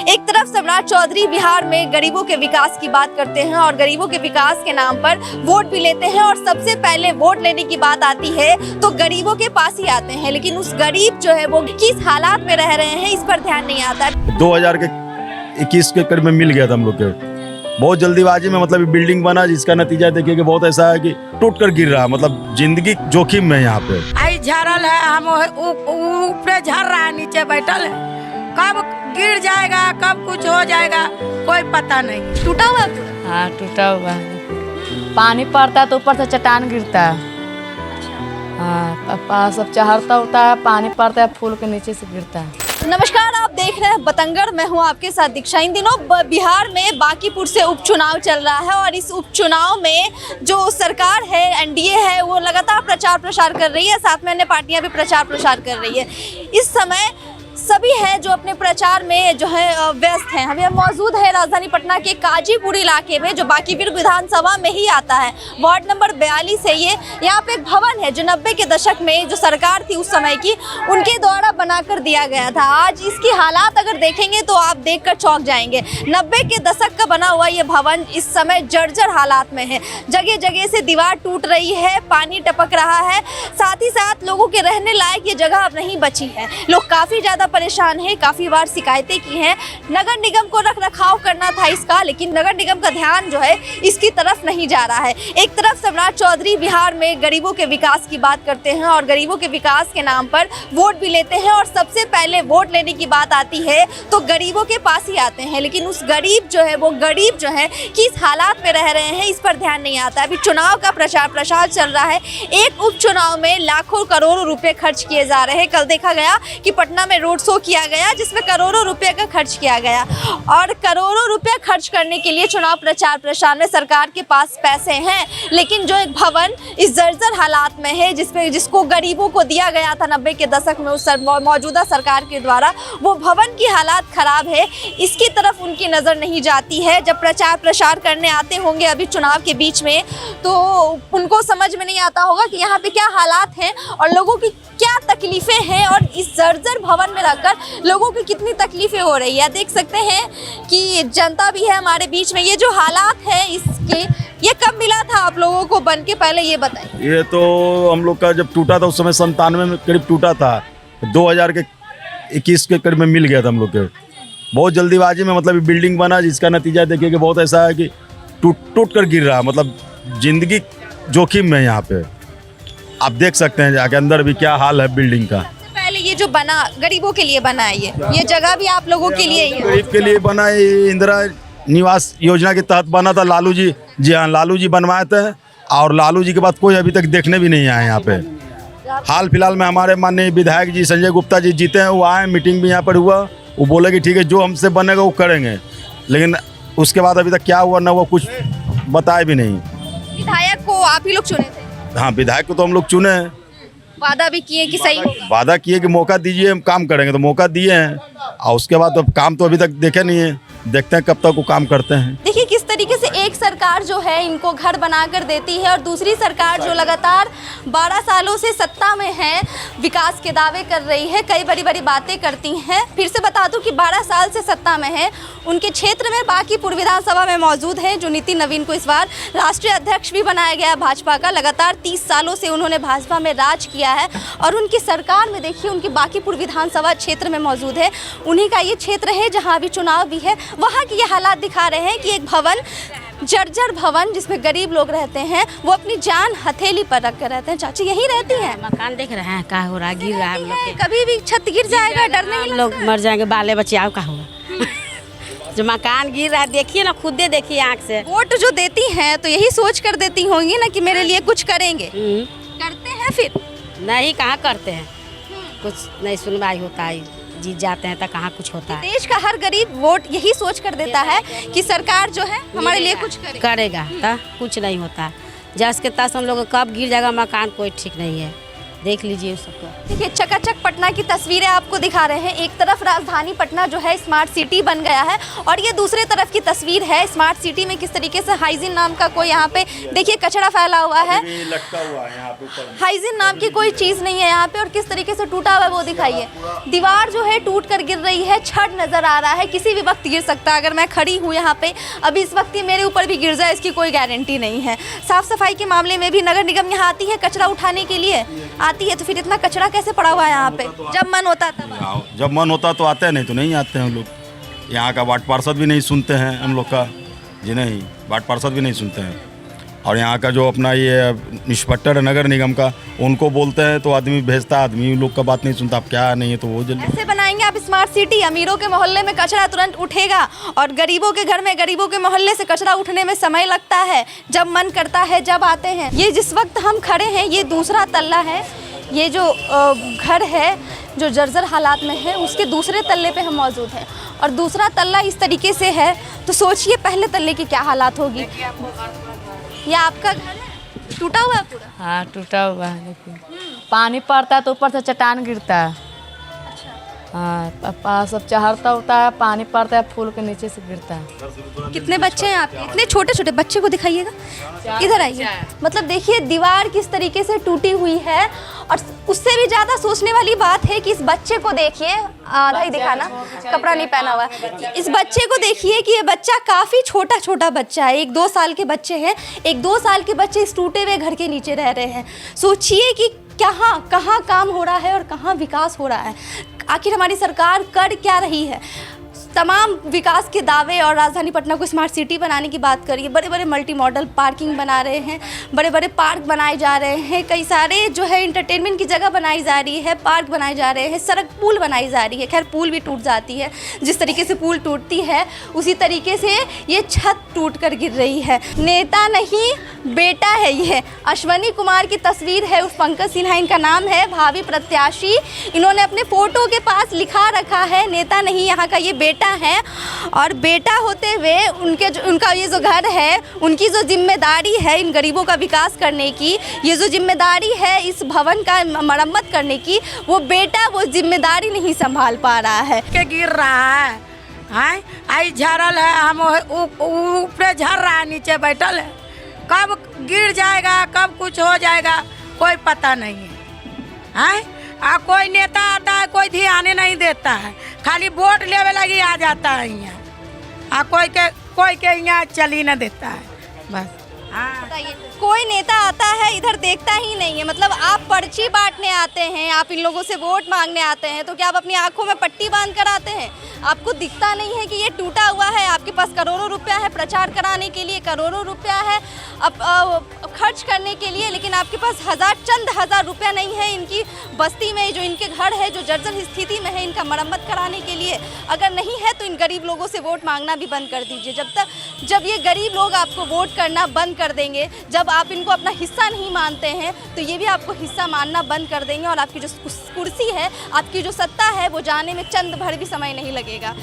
एक तरफ सम्राट चौधरी बिहार में गरीबों के विकास की बात करते हैं और गरीबों के विकास के नाम पर वोट भी लेते हैं और सबसे पहले वोट लेने की बात आती है तो गरीबों के पास ही आते हैं, लेकिन उस गरीब जो है वो किस हालात में रह रहे हैं इस पर ध्यान नहीं आता। 2021 के करीब में मिल गया था हम लोग के, बहुत जल्दीबाजी में मतलब बिल्डिंग बना, जिसका नतीजा देखिए कि बहुत ऐसा है कि टूट कर गिर रहा है, मतलब जिंदगी जोखिम में यहाँ पे। आई झरल है, हम ऊपर झर रहा है, नीचे बैठल है, कब गिर जाएगा कब कुछ हो जाएगा कोई पता नहीं। टूटा हुआ? हाँ टूटा हुआ है, पानी पड़ता है तो ऊपर से चट्टान गिरता है। हाँ सब चढ़ता होता है, पानी पड़ता है फूल के नीचे से गिरता है। नमस्कार, आप देख रहे हैं बतंगड़, मैं हूं आपके साथ दीक्षा। इन दिनों बिहार में बांकीपुर से उपचुनाव चल रहा है और इस उपचुनाव में जो सरकार है, एनडीए है, वो लगातार प्रचार प्रसार कर रही है, साथ में अन्य पार्टियां भी प्रचार प्रसार कर रही है। इस समय सभी हैं जो अपने प्रचार में जो है व्यस्त हैं। हम मौजूद है राजधानी पटना के काजीपुर इलाके में, जो बांकीपुर विधानसभा में ही आता है, वार्ड नंबर 42 है ये। यहाँ पे एक भवन है जो 90 के दशक में जो सरकार थी उस समय की, उनके द्वारा बनाकर दिया गया था। आज इसकी हालात अगर देखेंगे तो आप देखकर चौंक जाएंगे। 90 के दशक का बना हुआ ये भवन इस समय जर्जर हालात में है, जगह जगह से दीवार टूट रही है, पानी टपक रहा है, साथ ही साथ लोगों के रहने लायक ये जगह अब नहीं बची है। लोग काफ़ी ज़्यादा परेशान है, काफी बार शिकायतें की हैं। नगर निगम को रख रखाव करना था इसका, लेकिन नगर निगम का ध्यान जो है इसकी तरफ नहीं जा रहा है। एक तरफ सम्राट चौधरी बिहार में गरीबों के विकास की बात करते हैं और गरीबों के विकास के नाम पर वोट भी लेते हैं और सबसे पहले वोट लेने की बात आती है तो गरीबों के पास ही आते हैं, लेकिन उस गरीब जो है वो गरीब जो है किस हालात में रह रहे हैं इस पर ध्यान नहीं आता। अभी चुनाव का प्रचार चल रहा है, एक उपचुनाव में लाखों करोड़ों रुपए खर्च किए जा रहे हैं। कल देखा गया कि पटना में रोड शो किया गया जिसमें करोड़ों रुपए का खर्च किया गया और करोड़ों रुपए खर्च करने के लिए चुनाव प्रचार में सरकार के पास पैसे हैं, लेकिन जो एक भवन इस जर्जर हालात में है जिसको गरीबों को दिया गया था 90 के दशक में उस मौजूदा सरकार के द्वारा, वो भवन की हालात खराब है, इसकी तरफ उनकी नज़र नहीं जाती है। जब प्रचार करने आते होंगे अभी चुनाव के बीच में तो उनको समझ में नहीं आता होगा कि यहाँ पे क्या हालात हैं और लोगों की क्या तकलीफें हैं और इस जर्जर भवन में रहकर लोगों की कितनी तकलीफें हो रही है। देख सकते हैं कि जनता भी है हमारे बीच में। ये जो हालात है इसके, ये कब मिला था आप लोगों को बन के, पहले ये बताइए। ये तो हम लोग का जब टूटा था उस समय 97 में करीब टूटा था, 2021 के करीब में मिल गया था हम लोग के, बहुत जल्दीबाजी में मतलब बिल्डिंग बना, जिसका नतीजा देखिए कि बहुत ऐसा है कि टूट कर गिर रहा है, मतलब जिंदगी जोखिम में यहाँ पे। आप देख सकते हैं जाके अंदर भी क्या हाल है बिल्डिंग का। पहले ये जो बना गरीबों के लिए बना है, ये जगह भी आप लोगों के लिए ही है। गरीब के लिए बना है, इंदिरा निवास योजना के तहत बना था। लालू जी, जी हाँ, लालू जी बनवाए थे और लालू जी के बाद कोई अभी तक देखने भी नहीं आए यहाँ पे। हाल फिलहाल में हमारे माननीय विधायक जी संजय गुप्ता जी जीते हैं, वो आए, मीटिंग भी यहाँ पर हुआ, वो बोले कि ठीक है जो हमसे बनेगा वो करेंगे, लेकिन उसके बाद अभी तक क्या हुआ ना, वो कुछ बताए भी नहीं। विधायक को आप ही लोग चुने थे? हाँ, विधायक को तो हम लोग चुने हैं, वादा भी किए कि सही होगा। वादा किए कि मौका दीजिए हम काम करेंगे, तो मौका दिए हैं और उसके बाद तो काम तो अभी तक देखे नहीं है, देखते हैं कब तक वो काम करते हैं। देखिए किस तरीके से एक सरकार जो है इनको घर बनाकर देती है और दूसरी सरकार जो लगातार 12 सालों से सत्ता में है, विकास के दावे कर रही है, कई बड़ी बड़ी बातें करती हैं। फिर से बता दूं कि 12 साल से सत्ता में है, उनके क्षेत्र में बांकीपुर विधानसभा में मौजूद है जो नितिन नवीन को इस बार राष्ट्रीय अध्यक्ष भी बनाया गया भाजपा का। लगातार 30 सालों से उन्होंने भाजपा में राज किया है और उनकी सरकार में देखिए उनकी बांकीपुर विधानसभा क्षेत्र में मौजूद है, उन्हीं का ये क्षेत्र है जहाँ अभी चुनाव भी है। वहाँ की ये हालात दिखा रहे हैं कि एक भवन, जर्जर भवन जिसमें गरीब लोग रहते हैं, वो अपनी जान हथेली पर रख कर रहते हैं। चाची यही रहती हैं? मकान देख रहे हैं क्या हो रहा है, गिर रहा है, हम लोग के कभी भी छत गिर जाएगा, डर नहीं लगता? लोग मर जाएंगे, बाले बच्चे आओ का होगा। जो मकान गिर रहा है देखिए ना, खुद देखिए आँख से। वोट जो देती हैं तो यही सोच कर देती होंगी ना कि मेरे लिए कुछ करेंगे। करते हैं फिर? नहीं, कहाँ करते हैं, कुछ नहीं सुनवाई होता है, जीत जाते हैं तो कहाँ कुछ होता है। देश का हर गरीब वोट यही सोच कर देता है कि सरकार जो है हमारे लिए कुछ करेगा, तो कुछ नहीं होता। जस के तस हम लोग कब गिर जाएगा मकान कोई ठीक नहीं है, देख लीजिए सबको। देखिए चकाचक पटना की तस्वीरें आपको दिखा रहे हैं। एक तरफ राजधानी पटना जो है स्मार्ट सिटी बन गया है और ये दूसरे तरफ की तस्वीर है स्मार्ट सिटी में किस तरीके से हाइजीन नाम का कोई यहाँ पे देखिए कचरा फैला हुआ है, लटका हुआ है यहाँ पे ऊपर। हाइजीन नाम की कोई चीज़ नहीं है यहाँ पे और किस तरीके से टूटा हुआ है वो दिखाइए। दीवार जो है टूट कर गिर रही है, छड़ नज़र आ रहा है, किसी भी वक्त गिर सकता है। अगर मैं खड़ी हूँ यहाँ पे अभी इस वक्त ही मेरे ऊपर भी गिर जाए इसकी कोई गारंटी नहीं है। साफ़ सफाई के मामले में भी नगर निगम यहाँ आती है कचरा उठाने के लिए आती है, तो फिर इतना कचरा कैसे पड़ा हुआ है यहाँ पे? जब मन होता तब जब मन होता तो आते हैं, नहीं तो नहीं आते हैं हम लोग। यहाँ का वार्ड पार्षद भी नहीं सुनते हैं हम लोग का, जी नहीं, वार्ड पार्षद भी नहीं सुनते हैं। और यहाँ का जो अपना ये इंस्पेक्टर है नगर निगम का, उनको बोलते हैं तो आदमी भेजता है, आदमी लोग का बात नहीं सुनता। अब क्या नहीं है तो वो जल्दी ऐसे बनाएंगे आप स्मार्ट सिटी, अमीरों के मोहल्ले में कचरा तुरंत उठेगा और गरीबों के घर में गरीबों के मोहल्ले से कचरा उठने में समय लगता है, जब मन करता है जब आते हैं। ये जिस वक्त हम खड़े हैं ये दूसरा तल्ला है, ये जो घर है जो जर्जर हालात में है उसके दूसरे तल्ले पे हम मौजूद हैं और दूसरा तल्ला इस तरीके से है तो सोचिए पहले तल्ले की क्या हालात होगी। ये आपका घर है टूटा हुआ है पूरा? हाँ टूटा हुआ है, देखिए पानी पड़ता है तो ऊपर से चट्टान गिरता है। हाँ सब चढ़ता उड़ता है, पानी पड़ता है फूल के नीचे से गिरता है। कितने बच्चे हैं आपके? इतने छोटे छोटे बच्चे को दिखाइएगा, इधर आइए। मतलब देखिए दीवार किस तरीके से टूटी हुई है और उससे भी ज़्यादा सोचने वाली बात है कि इस बच्चे को देखिए, आधा ही दिखाना, कपड़ा नहीं पहना हुआ है। इस बच्चे को देखिए कि ये बच्चा काफ़ी छोटा छोटा बच्चा है, 1-2 साल के बच्चे हैं। 1-2 साल के बच्चे इस टूटे हुए घर के नीचे रह रहे हैं। सोचिए कि कहाँ काम हो रहा है और कहाँ विकास हो रहा है। आखिर हमारी सरकार कर क्या रही है? तमाम विकास के दावे और राजधानी पटना को स्मार्ट सिटी बनाने की बात करिए, बड़े बड़े मल्टी मॉडल पार्किंग बना रहे हैं, बड़े बड़े पार्क बनाए जा रहे हैं, कई सारे जो है इंटरटेनमेंट की जगह बनाई जा रही है, पार्क बनाए जा रहे हैं, सड़क पुल बनाई जा रही है। खैर पुल भी टूट जाती है, जिस तरीके से पुल टूटती है उसी तरीके से ये छत टूट कर गिर रही है। नेता नहीं बेटा है ये। अश्वनी कुमार की तस्वीर है, उस पंकज सिन्हा इनका नाम है, भावी प्रत्याशी। इन्होंने अपने फ़ोटो के पास लिखा रखा है नेता नहीं यहाँ का ये बेटा है और बेटा होते हुए उनका ये जो घर है उनकी जो जिम्मेदारी है इन गरीबों का विकास करने की, ये जो जिम्मेदारी है इस भवन का मरम्मत करने की, वो बेटा वो जिम्मेदारी नहीं संभाल पा रहा है। के गिर रहा है, हैं आई झरल है, हम ऊपर झर रहा है, नीचे बैठल है। कब गिर जाएगा कब कुछ हो जाएगा कोई पता नहीं है। कोई नेता आता है कोई ध्यान नहीं देता है, खाली वोट लेवे लगी आ जाता है यहाँ। कोई के यहाँ चल ही न देता है बस। बताइए कोई नेता आता है इधर देखता ही नहीं है। मतलब आप पर्ची बांटने आते हैं, आप इन लोगों से वोट मांगने आते हैं तो क्या आप अपनी आंखों में पट्टी बांध कर आते हैं? आपको दिखता नहीं है कि ये टूटा हुआ है? आपके पास करोड़ों रुपया है प्रचार कराने के लिए, करोड़ों रुपया है अब खर्च करने के लिए, लेकिन आपके पास चंद हजार रुपया नहीं है इनकी बस्ती में जो इनके घर है जो जर्जर स्थिति में है इनका मरम्मत कराने के लिए। अगर नहीं है तो इन गरीब लोगों से वोट मांगना भी बंद कर दीजिए। जब ये गरीब लोग आपको वोट करना बंद कर देंगे, जब आप इनको अपना हिस्सा नहीं मानते हैं तो ये भी आपको हिस्सा मानना बंद कर देंगे और आपकी जो कुर्सी है, आपकी जो सत्ता है वो जाने में चंद भर भी समय नहीं लगेगा।